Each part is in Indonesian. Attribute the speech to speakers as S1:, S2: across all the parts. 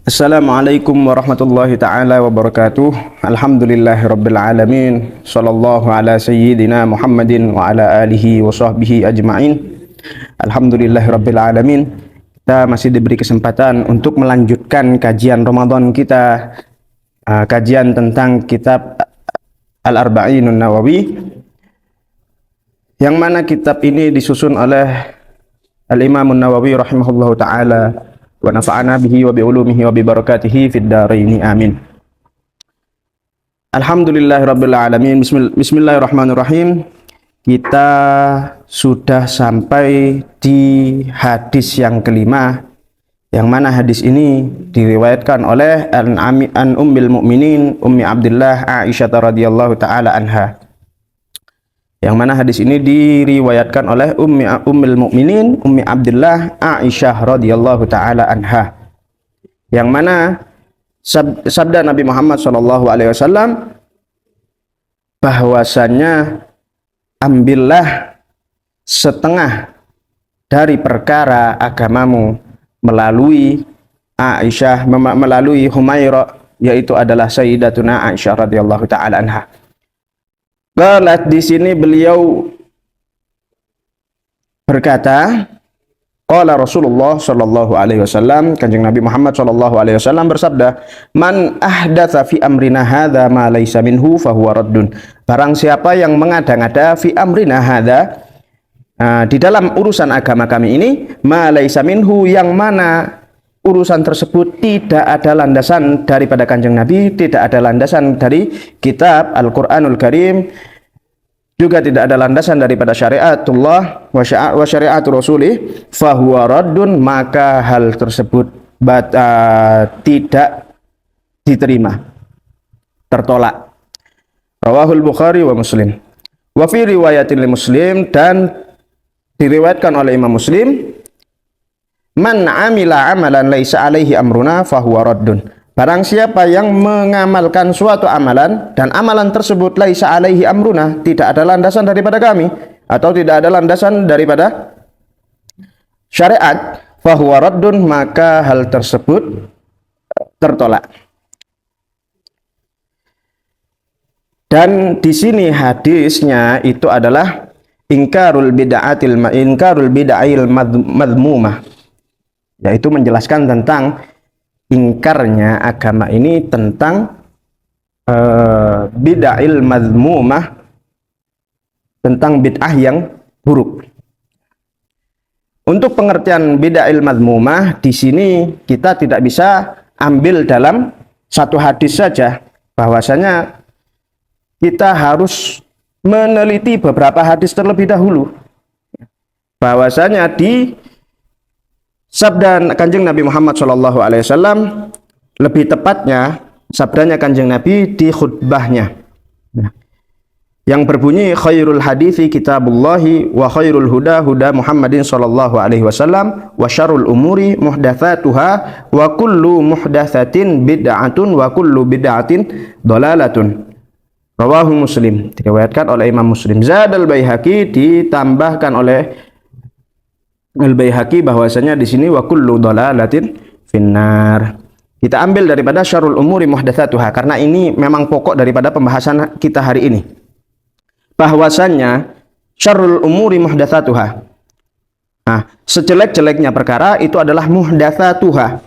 S1: Assalamualaikum warahmatullahi ta'ala wabarakatuh. Alhamdulillahirabbil alamin. Sallallahu ala sayyidina Muhammadin wa ala alihi wa sahbihi ajma'in. Alhamdulillahirabbil alamin. Kita masih diberi kesempatan untuk melanjutkan kajian Ramadan kita, kajian tentang kitab Al-Arba'inun Nawawi, yang mana kitab ini disusun oleh Al-Imamun Nawawi rahimahullahu ta'ala, wa nafa'ana bihi wa bi ulumihi wa bi barakatihi fid dharain amin. Alhamdulillahirabbil alamin. Bismillahirrahmanirrahim. Kita sudah sampai di hadis yang kelima, yang mana hadis ini diriwayatkan oleh an ummil mukminin Ummi Abdillah Aisyah radhiyallahu taala anha. Yang mana hadis ini diriwayatkan oleh ummul mukminin Ummi Abdillah Aisyah radhiyallahu taala anha. Yang mana sabda Nabi Muhammad sallallahu alaihi wasallam bahwasannya, ambillah setengah dari perkara agamamu melalui Aisyah, melalui Humairah, yaitu adalah Sayyidatuna Aisyah radhiyallahu taala anha. Qalat, di sini beliau berkata, qala Rasulullah sallallahu alaihi wasallam, Kanjeng Nabi Muhammad sallallahu alaihi wasallam bersabda, man ahdatsa fi amrina hadza ma laisa minhu fahuwa raddun. Barang siapa yang mengada-ngada fi amrina hadza, di dalam urusan agama kami ini, ma laisa minhu, yang mana urusan tersebut tidak ada landasan daripada Kanjeng Nabi, tidak ada landasan dari kitab Al-Quranul Karim, juga tidak ada landasan daripada syariatullah wa syariatul rasulih, fahuwa raddun, maka hal tersebut tidak diterima, tertolak. Rawahul Bukhari wa Muslim. Wa fi riwayatin li Muslim, dan diriwayatkan oleh Imam Muslim, man amila amalan laisa alaihi amruna fahuwa raddun. Barang siapa yang mengamalkan suatu amalan dan amalan tersebut laisa alaihi amruna, tidak ada landasan daripada kami, atau tidak ada landasan daripada syariat, fahuwa raddun, maka hal tersebut tertolak. Dan di sini hadisnya itu adalah ingkarul bid'ail madmumah, yaitu menjelaskan tentang ingkarnya agama ini, tentang bid'ail madmumah, tentang bid'ah yang buruk. Untuk pengertian bid'ail madmumah di sini kita tidak bisa ambil dalam satu hadis saja, bahwasanya kita harus meneliti beberapa hadis terlebih dahulu, bahwasanya di sabda Kanjeng Nabi Muhammad SAW, lebih tepatnya sabdanya Kanjeng Nabi di khutbahnya, yang berbunyi, khairul hadithi kitabullahi wa khairul huda huda Muhammadin sallallahu alaihi wasallam wa syarrul umuri muhdatsatuha wa kullu muhdatsatin bid'atun wa kullu bid'atin dhalalatun. Rawahu Muslim, diriwayatkan oleh Imam Muslim. Zadal Baihaqi, ditambahkan oleh Al-Baihaqi bahwasanya di sini wa kullu dhalalatin finnar. Kita ambil daripada syarrul umuri muhdatsatuha, karena ini memang pokok daripada pembahasan kita hari ini. Bahwasanya syarrul umuri muhdatsatuha, nah, sejelek-jeleknya perkara itu adalah muhdatsatuha,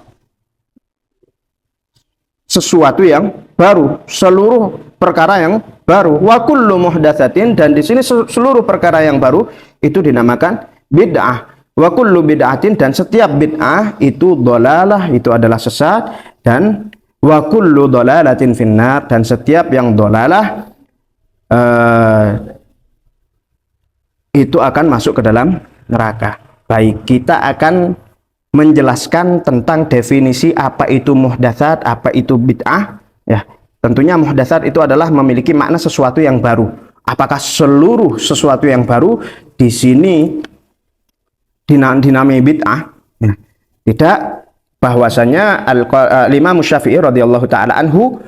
S1: sesuatu yang baru, seluruh perkara yang baru. Wa kullu muhdatsatin, dan di sini seluruh perkara yang baru itu dinamakan bid'ah. Wa kullu bid'atin, dan setiap bid'ah itu dhalalah, itu adalah sesat, dan wa kullu dhalalatin finnar, dan setiap yang dhalalah itu akan masuk ke dalam neraka. Baik, kita akan menjelaskan tentang definisi apa itu muhdatsat, apa itu bid'ah. Ya, tentunya muhdatsat itu adalah memiliki makna sesuatu yang baru. Apakah seluruh sesuatu yang baru di sini dinamai bid'ah? Ya, tidak. Bahwasanya Imam Syafi'i radhiyallahu taala anhu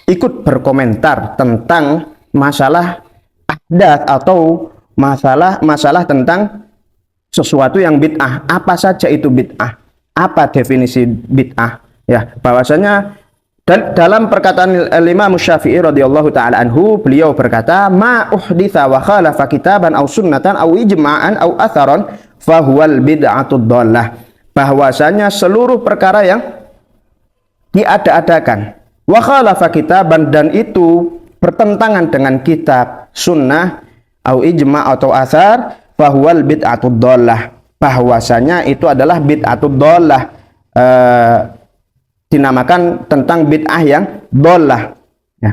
S1: ikut berkomentar tentang masalah ahdath, atau masalah tentang sesuatu yang bid'ah. Apa saja itu bid'ah? Apa definisi bid'ah? Ya, bahwasanya dalam perkataan Imam Syafi'i radhiyallahu taala anhu, beliau berkata, "Ma uhditsa wa khalafa kitaban aw sunnatan aw ijma'an aw atharan fahuwal bid'atud dhallah." Bahwasanya seluruh perkara yang diada-adakan wa khalafa kitaban, dan itu bertentangan dengan kitab, sunnah, au ijma' atau athar, fahuwal bid'atud dhallah. Bahwasanya itu adalah bid'atud dhallah, dinamakan tentang bid'ah yang dhallah, ya,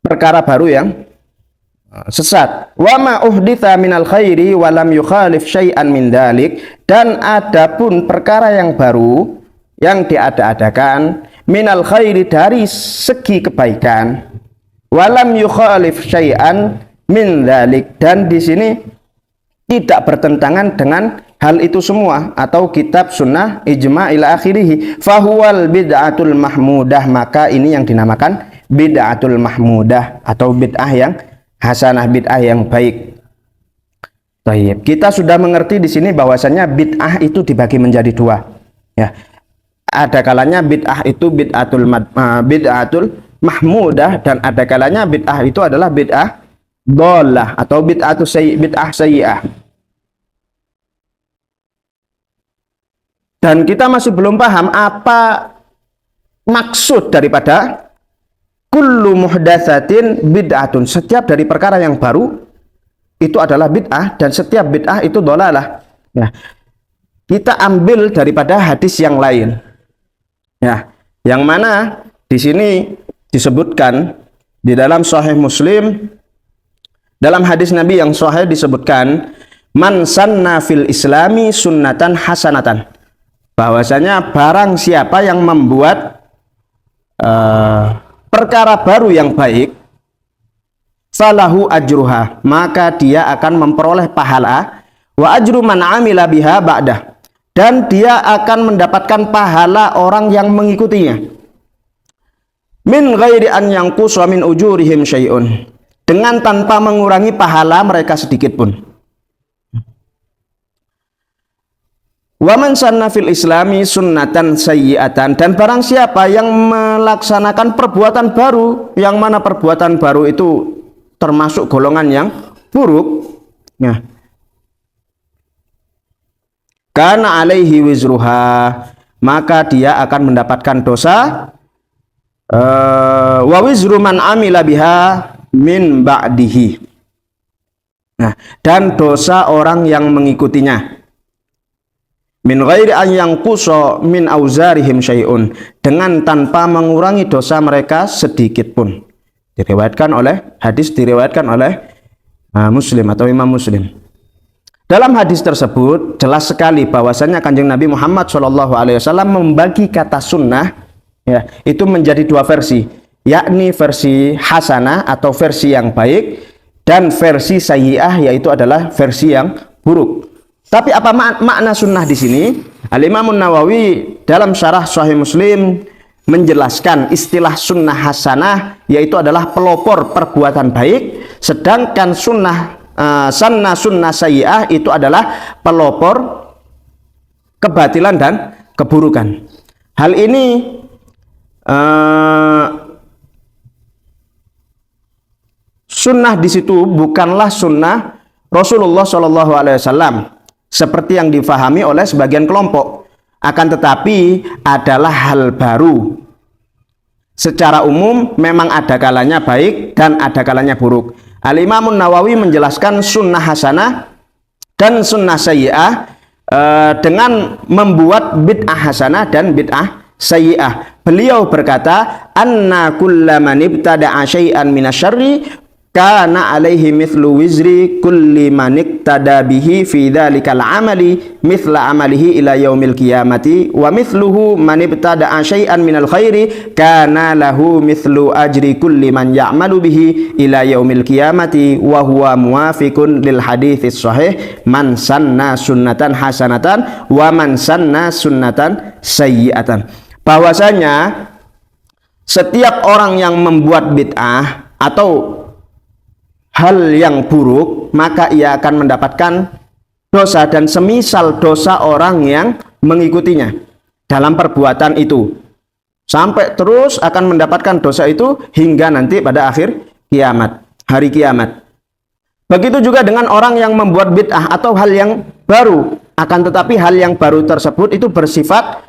S1: perkara baru yang sesat. Wa ma uhditsa minal khairi wa lam yukhalif syai'an min dzalik, dan adapun perkara yang baru yang diada-adakan minal khairi dari segi kebaikan, wa lam yukhalif syai'an min dzalik, dan di sini tidak bertentangan dengan hal itu semua atau kitab, sunnah, ijma' ila akhirih, fahuwal bid'atul mahmudah, maka ini yang dinamakan bid'atul mahmudah atau bid'ah yang hasanah, bid'ah yang baik. Baik, kita sudah mengerti di sini bahwasanya bid'ah itu dibagi menjadi dua. Ya, ada kalanya bid'ah itu bid'atul mahmudah, dan ada kalanya bid'ah itu adalah bid'ah dhallah atau bid'ah sayyi'ah. Dan kita masih belum paham apa maksud daripada kullu muhdatsatin bid'atun. Setiap dari perkara yang baru itu adalah bid'ah, dan setiap bid'ah itu dhalalah. Ya. Kita ambil daripada hadis yang lain. Ya, yang mana di sini disebutkan di dalam Sahih Muslim, dalam hadis Nabi yang sahih disebutkan, man sanna fil islami sunnatan hasanatan. Bahwasanya barang siapa yang membuat perkara baru yang baik, falahu ajruha, maka dia akan memperoleh pahala, wa ajru man amila biha ba'dah, dan dia akan mendapatkan pahala orang yang mengikutinya, min ghairi an yanqusa min ujurihim syai'un, dengan tanpa mengurangi pahala mereka sedikit pun. Wa man sanna fil islami sunnatan sayyi'atan, dan barang siapa yang melaksanakan perbuatan baru, yang mana perbuatan baru itu termasuk golongan yang buruk, ya, kana alaihi wizruha, maka dia akan mendapatkan dosa, wa wizru man amila biha min ba'dihi, nah, dan dosa orang yang mengikutinya, min ghairi an yanqusa min auzarihim syai'un, dengan tanpa mengurangi dosa mereka sedikit pun. Diriwayatkan oleh Muslim atau Imam Muslim. Dalam hadis tersebut jelas sekali bahwasanya Kanjeng Nabi Muhammad SAW membagi kata sunnah, ya, itu menjadi dua versi, yakni versi hasanah atau versi yang baik, dan versi sayyi'ah, yaitu adalah versi yang buruk. Tapi apa makna sunnah di sini? Al-Imam Nawawi dalam syarah Sahih Muslim menjelaskan istilah sunnah hasanah, yaitu adalah pelopor perbuatan baik, sedangkan sunnah sayyi'ah itu adalah pelopor kebatilan dan keburukan. Hal ini sunnah di situ bukanlah sunnah Rasulullah SAW seperti yang difahami oleh sebagian kelompok, akan tetapi adalah hal baru. Secara umum memang ada kalanya baik dan ada kalanya buruk. Al-Imam Nawawi menjelaskan sunnah hasanah dan sunnah sayyi'ah dengan membuat bid'ah hasanah dan bid'ah sayyi'ah. Beliau berkata, anna kullaman ibtada'a syai'an minasyarri kana alaihi mithlu wizri kulli man iktada bihi fi dzalikal amali mithla amalihi ila yaumil qiyamati, wa mithluhu man ibtada'a syai'an minal khairi kana lahu mithlu ajri kulli man ya'malu bihi ila yaumil qiyamati, wa huwa muwafiqun lil haditsis sahih man sanna sunnatan hasanatan wa man sanna sunnatan sayyi'atan. Bahwasanya setiap orang yang membuat bid'ah atau hal yang buruk, maka ia akan mendapatkan dosa, dan semisal dosa orang yang mengikutinya dalam perbuatan itu, sampai terus akan mendapatkan dosa itu hingga nanti pada akhir kiamat, hari kiamat. Begitu juga dengan orang yang membuat bid'ah atau hal yang baru, akan tetapi hal yang baru tersebut itu bersifat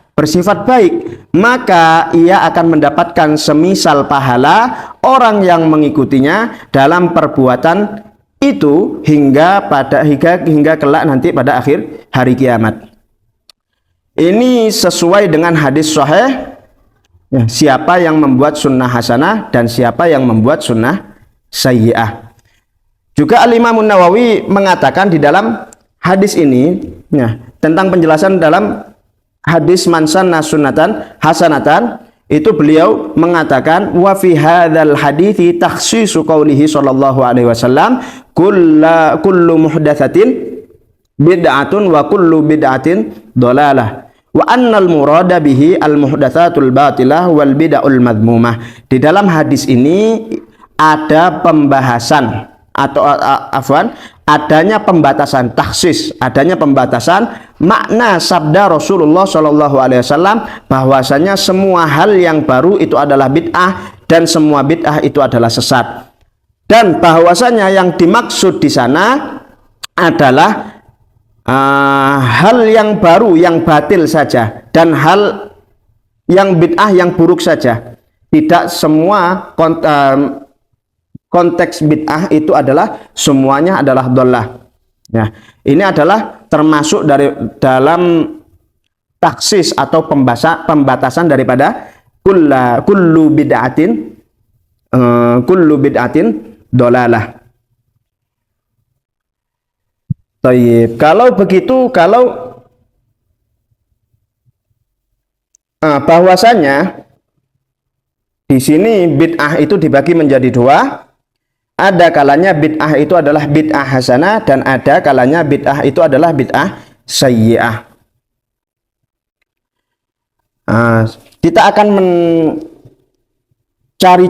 S1: baik, maka ia akan mendapatkan semisal pahala orang yang mengikutinya dalam perbuatan itu hingga kelak nanti pada akhir hari kiamat. Ini sesuai dengan hadis sahih, ya, siapa yang membuat sunnah hasanah dan siapa yang membuat sunnah sayyi'ah. Juga Al-Imam Nawawi mengatakan di dalam hadis ini, ya, tentang penjelasan dalam hadis man sanna sunnatan hasanatan, itu beliau mengatakan wa fi hadzal hadithi takhsisu qaulihi sallallahu alaihi wasallam kullu muhdatsatin bid'atun wa kullu bid'atin dhalalah wa annal murada bihi al muhdatsatul batilah wal bid'aul madmumah. Di dalam hadis ini ada pembahasan atau adanya pembatasan, taksis, adanya pembatasan makna sabda Rasulullah Shallallahu Alaihi Wasallam bahwasanya semua hal yang baru itu adalah bid'ah dan semua bid'ah itu adalah sesat, dan bahwasanya yang dimaksud di sana adalah hal yang baru yang batil saja dan hal yang bid'ah yang buruk saja. Tidak semua konteks bid'ah itu adalah semuanya adalah dhallah. Ya, ini adalah termasuk dalam taksis atau pembatasan daripada kullu bid'atin dhalalah. Tayyib. Kalau begitu, bahwasanya di sini bid'ah itu dibagi menjadi dua. Ada kalanya bid'ah itu adalah bid'ah hasanah dan ada kalanya bid'ah itu adalah bid'ah sayyi'ah. Kita akan mencari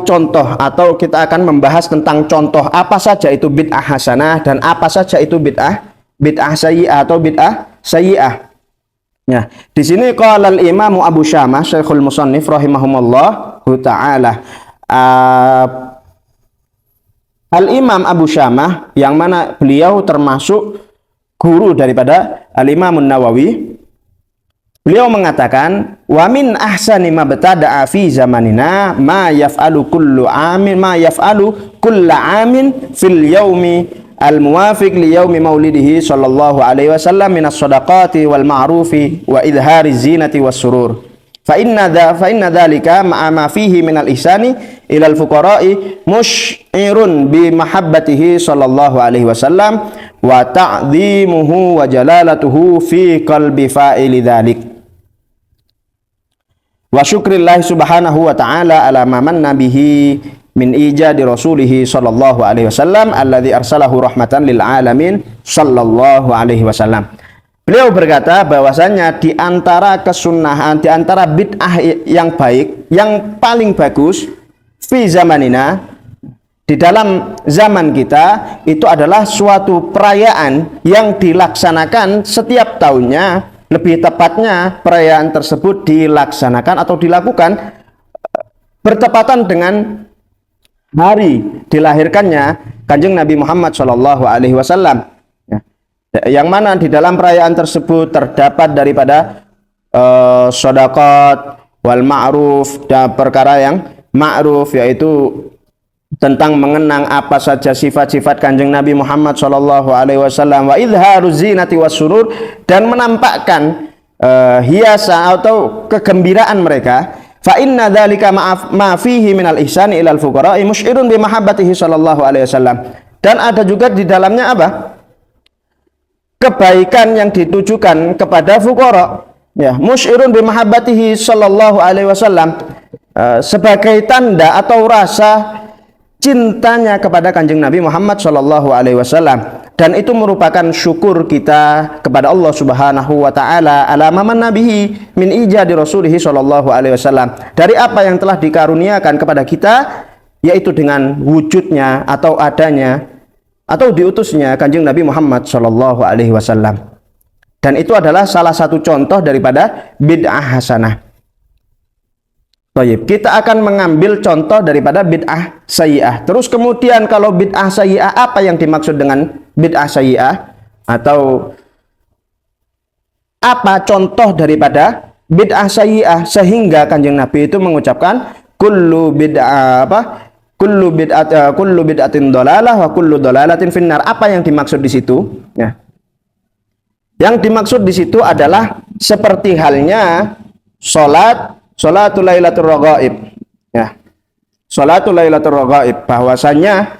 S1: contoh atau kita akan membahas tentang contoh apa saja itu bid'ah hasanah dan apa saja itu bid'ah sayyi'ah atau bid'ah sayyi'ah. Ya, di sini qala al-Imam Abu Syamah Syekhul Musannif rahimahumullah taala, Al-Imam Abu Syamah yang mana beliau termasuk guru daripada Al-Imam Nawawi, beliau mengatakan wa min ahsani ma btada'a fi zamanina ma yaf'alu kullu amin fil yaumi al-muwafiq li yaumi maulidihi sallallahu alaihi wasallam minas shadaqati wal ma'rufi wa idhari zinati was surur. Fa inna dzalika ma'a ma fihi minal ihsani ilal fuqara'i musy'irun bi mahabbatihi sallallahu alaihi wasallam wa ta'dhimuhu wa jalalatuhu fi qalbi fa'ili dzalik wa syukrillahi subhanahu wa ta'ala ala ma manna bihi min ijadi rasulihi sallallahu alaihi wasallam alladzi arsalahu rahmatan lil alamin sallallahu alaihi wasallam. Beliau berkata bahwasanya di antara kesunahan, di antara bid'ah yang baik, yang paling bagus fi zamanina, di dalam zaman kita, itu adalah suatu perayaan yang dilaksanakan setiap tahunnya. Lebih tepatnya perayaan tersebut dilaksanakan atau dilakukan bertepatan dengan hari dilahirkannya Kanjeng Nabi Muhammad Shallallahu Alaihi Wasallam. Yang mana di dalam perayaan tersebut terdapat daripada shadaqat wal ma'ruf, dan perkara yang ma'ruf, yaitu tentang mengenang apa saja sifat-sifat Kanjeng Nabi Muhammad sallallahu alaihi wasallam, wa idharuz zinati was surur, dan menampakkan hiasan atau kegembiraan mereka. Fa inna dzalika ma fihi minal ihsani ilal fuqara'i musy'irun bi mahabbatihi sallallahu alaihi wasallam. Dan ada juga di dalamnya apa? Kebaikan yang ditujukan kepada fuqara, ya, musy'irun bi mahabbatihi sallallahu alaihi wasallam, sebagai tanda atau rasa cintanya kepada Kanjeng Nabi Muhammad sallallahu alaihi wasallam, dan itu merupakan syukur kita kepada Allah Subhanahu wa taala ala maman nabihi min ijadi rasulihi sallallahu alaihi wasallam, dari apa yang telah dikaruniakan kepada kita, yaitu dengan wujudnya atau adanya atau diutusnya Kanjeng Nabi Muhammad sallallahu alaihi wasallam. Dan itu adalah salah satu contoh daripada bid'ah hasanah. Baik, kita akan mengambil contoh daripada bid'ah sayyi'ah. Terus kemudian kalau bid'ah sayyi'ah, apa yang dimaksud dengan bid'ah sayyi'ah? Atau apa contoh daripada bid'ah sayyi'ah sehingga Kanjeng Nabi itu mengucapkan kullu bid'atin dhalalah wa kullu dhalalatin finnar. Apa yang dimaksud di situ? Ya. Yang dimaksud di situ adalah seperti halnya salatul lailatul raghaib. Ya. Salatul lailatul raghaib, bahwasanya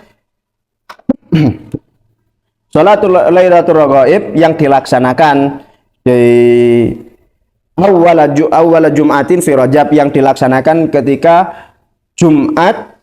S1: salatul lailatul raghaib yang dilaksanakan di awal Jum'atin fi Rajab, yang dilaksanakan ketika Jumat,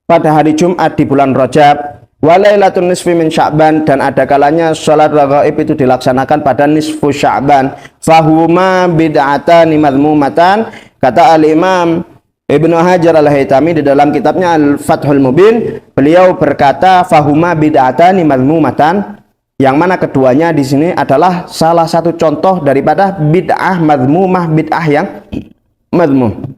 S1: pada hari Jumat di bulan Rajab. Walailatul nisfi min Sya'ban, dan ada kalanya salat raghaib itu dilaksanakan pada nisfu Sya'ban. Fahuma bid'atan madhmumatan, kata al-Imam Ibnu Hajar al-Haytami di dalam kitabnya Al-Fathul Mubin, beliau berkata fahuma bid'atan madhmumatan, yang mana keduanya di sini adalah salah satu contoh daripada bid'ah madhmumah, bid'ah yang madhmum.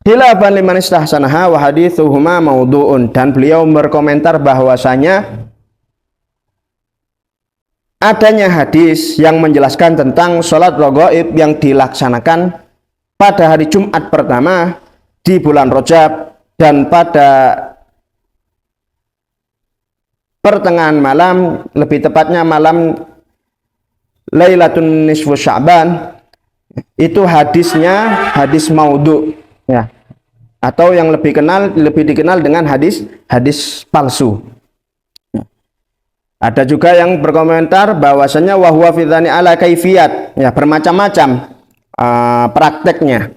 S1: Khilafan liman istahsanaha wa hadithuhuma maudhu'un, dan beliau berkomentar bahwasanya adanya hadis yang menjelaskan tentang sholat raghaib yang dilaksanakan pada hari Jumat pertama di bulan Rajab dan pada pertengahan malam, lebih tepatnya malam Lailatul Nisfu Sya'ban, itu hadisnya hadis maudhu, ya, atau yang lebih dikenal dengan hadis palsu. Ada juga yang berkomentar bahwasanya wahwa fidhani ala kaifiyat, ya, bermacam-macam prakteknya.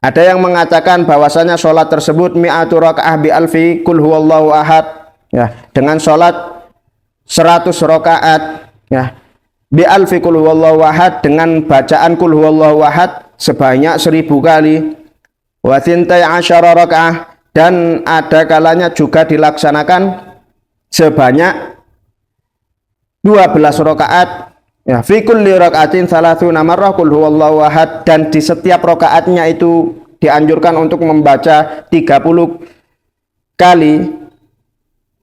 S1: Ada yang mengatakan bahwasanya sholat tersebut mi'atu rakaah bi alfi kul huwallahu ahad, ya, dengan sholat 100 rakaat, ya, bi alfi kul huwallahu ahad, dengan bacaan kul huwallahu ahad sebanyak 1000 kali. Wa thintai asyara rakaah, dan ada kalanya juga dilaksanakan sebanyak 12 rakaat, ya, fi kulli rakaatin 30 marrah kul huwallahu ahad, dan di setiap rakaatnya itu dianjurkan untuk membaca 30 kali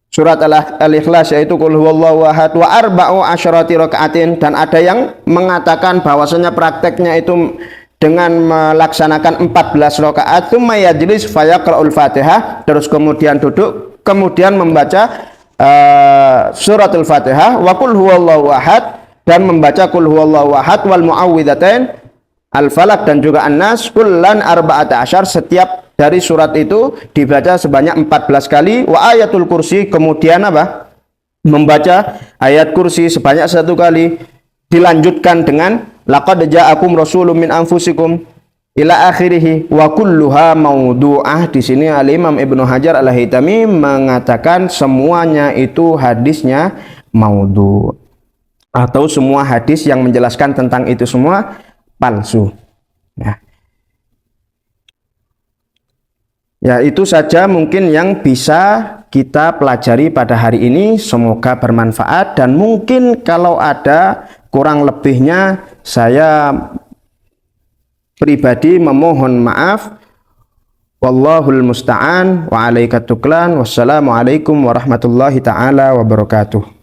S1: surat Al-Ikhlas, yaitu kul huwallahu ahad, wa arba'u asyarati rakaatin, dan ada yang mengatakan bahwasanya prakteknya itu dengan melaksanakan 14 rakaat, tsumma yajlis fayaqra'ul Fatihah, terus kemudian duduk, kemudian membaca surat Al-Fatihah, wa qul huwallahu ahad, dan membaca qul huwallahu ahad wal muawwidzatain Al-Falaq dan juga An-Nas, kullan arba'ata asyar, setiap dari surat itu dibaca sebanyak 14 kali, wa ayatul kursi, kemudian apa? Membaca ayat kursi sebanyak 1 kali, dilanjutkan dengan laqad ja'akum rasulun min anfusikum ila akhirih, wa kulluha maudhu'ah. Di sini Al-Imam Ibnu Hajar Al-Haytami mengatakan semuanya itu hadisnya maudhu', atau semua hadis yang menjelaskan tentang itu semua palsu. Ya, itu saja mungkin yang bisa kita pelajari pada hari ini. Semoga bermanfaat, dan mungkin kalau ada kurang lebihnya saya pribadi memohon maaf. Wallahul musta'an wa alaikatuklan. Wassalamualaikum warahmatullahi taala wabarakatuh.